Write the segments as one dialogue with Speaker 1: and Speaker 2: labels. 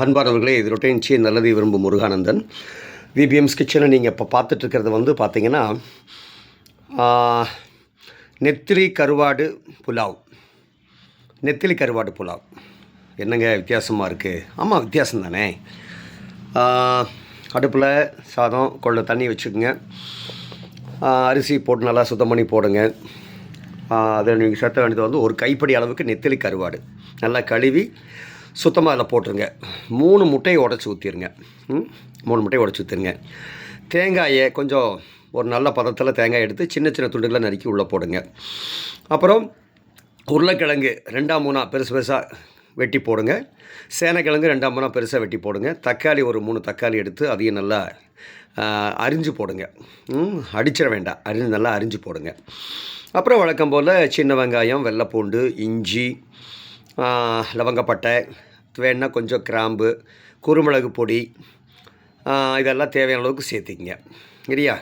Speaker 1: அன்பானவர்களே, இது ரொட்டேன்ச்சி நல்லதை விரும்பும் முருகானந்தன். விபிஎம்ஸ் கிச்சனை நீங்கள் இப்போ பார்த்துட்ருக்கிறது வந்து பார்த்தீங்கன்னா, நெத்திலி கருவாடு புலாவ். நெத்திலி கருவாடு புலாவ் என்னங்க வித்தியாசமாக இருக்குது? ஆமாம், வித்தியாசம் தானே. அடுப்பில் சாதம் கொள்ள தண்ணி வச்சுக்கோங்க. அரிசி போட்டு நல்லா சுத்தம் பண்ணி போடுங்க. அதை நீங்கள் சேர்த்த வேண்டியது வந்து ஒரு கைப்படி அளவுக்கு நெத்திலி கருவாடு நல்லா கழுவி சுத்தமாக அதில் போட்டுருங்க. 3 முட்டையை உடச்சி ஊற்றிடுங்க. 3 முட்டையை உடச்சி ஊற்றிடுங்க. தேங்காயை கொஞ்சம் ஒரு நல்ல பதத்தில் தேங்காய் எடுத்து சின்ன சின்ன துண்டுகளை நறுக்கி உள்ளே போடுங்க. அப்புறம் உருளைக்கிழங்கு 2-3 பெருசு பெருசாக வெட்டி போடுங்க. சேனைக்கிழங்கு 2-3 பெருசாக வெட்டி போடுங்க. தக்காளி ஒரு 3 தக்காளி எடுத்து அதையும் நல்லா அரிஞ்சு போடுங்க. அடிச்சிட வேண்டாம், நல்லா அரிஞ்சு போடுங்க. அப்புறம் வழக்கம் போல் சின்ன வெங்காயம், வெள்ளைப்பூண்டு, இஞ்சி, லவங்கப்பட்டை, வேணுன்னா கொஞ்சம் கிராம்பு, குருமிளகு பொடி, இதெல்லாம் தேவையான அளவுக்கு சேர்த்திக்கங்க. சரியா?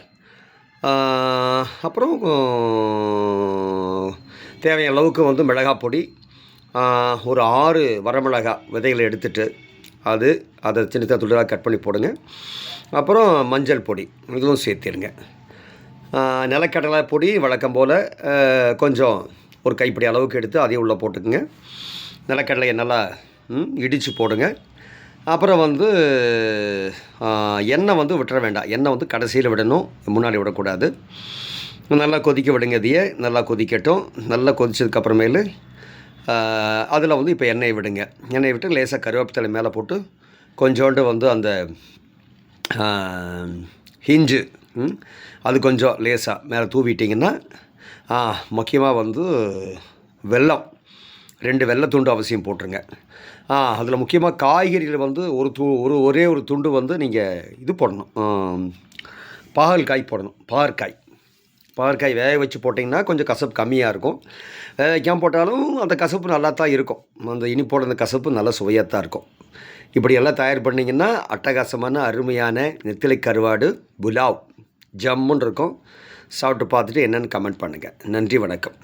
Speaker 1: அப்புறம் தேவையான அளவுக்கு வந்து மிளகாய் பொடி, ஒரு 6 வரமிளகா விதைகளை எடுத்துட்டு அதை சின்ன சின்ன துண்டாக கட் பண்ணி போடுங்க. அப்புறம் மஞ்சள் பொடி இதுவும் சேர்த்திடுங்க. நிலக்கடலை பொடி வழக்கம் போல் கொஞ்சம் ஒரு கைப்பிடி அளவுக்கு எடுத்து அதையும் உள்ளே போட்டுக்குங்க. நிலக்கடலையை நல்லா இடித்து போடுங்க. அப்புறம் வந்து எண்ணெய் வந்து விட்டுற வேண்டாம். எண்ணெய் வந்து கடைசியில் விடணும், முன்னாடி விடக்கூடாது. நல்லா கொதிக்க விடுங்க. இதையே நல்லா கொதிக்கட்டும். நல்லா கொதிச்சதுக்கப்புறமேலு அதில் வந்து இப்போ எண்ணெயை விடுங்க. எண்ணெயை விட்டு லேசாக கருவேப்பிலை மேலே போட்டு கொஞ்சோண்டு வந்து அந்த ஹிஞ்சு அது கொஞ்சம் லேசாக மேலே தூவிட்டிங்கன்னா, முக்கியமாக வந்து வெல்லம் 2 வெள்ளத்துண்டு அவசியம் போட்டுருங்க. அதில் முக்கியமாக காய்கறியில் வந்து ஒரே ஒரு துண்டு வந்து நீங்கள் இது போடணும், பாகற்காய் போடணும். பாகற்காய் வேக வச்சு போட்டிங்கன்னா கொஞ்சம் கசப்பு கம்மியாக இருக்கும். வேக வைக்காமல் போட்டாலும் அந்த கசப்பு நல்லா தான் இருக்கும். அந்த இனிப்போட அந்த கசப்பு நல்லா சுவையாக தான் இருக்கும். இப்படியெல்லாம் தயார் பண்ணிங்கன்னா அட்டகாசமான அருமையான நெத்திலி கருவாடு புலாவ் ஜம்முன்னு இருக்கும். சாப்பிட்டு பார்த்துட்டு என்னென்னு கமெண்ட் பண்ணுங்கள். நன்றி, வணக்கம்.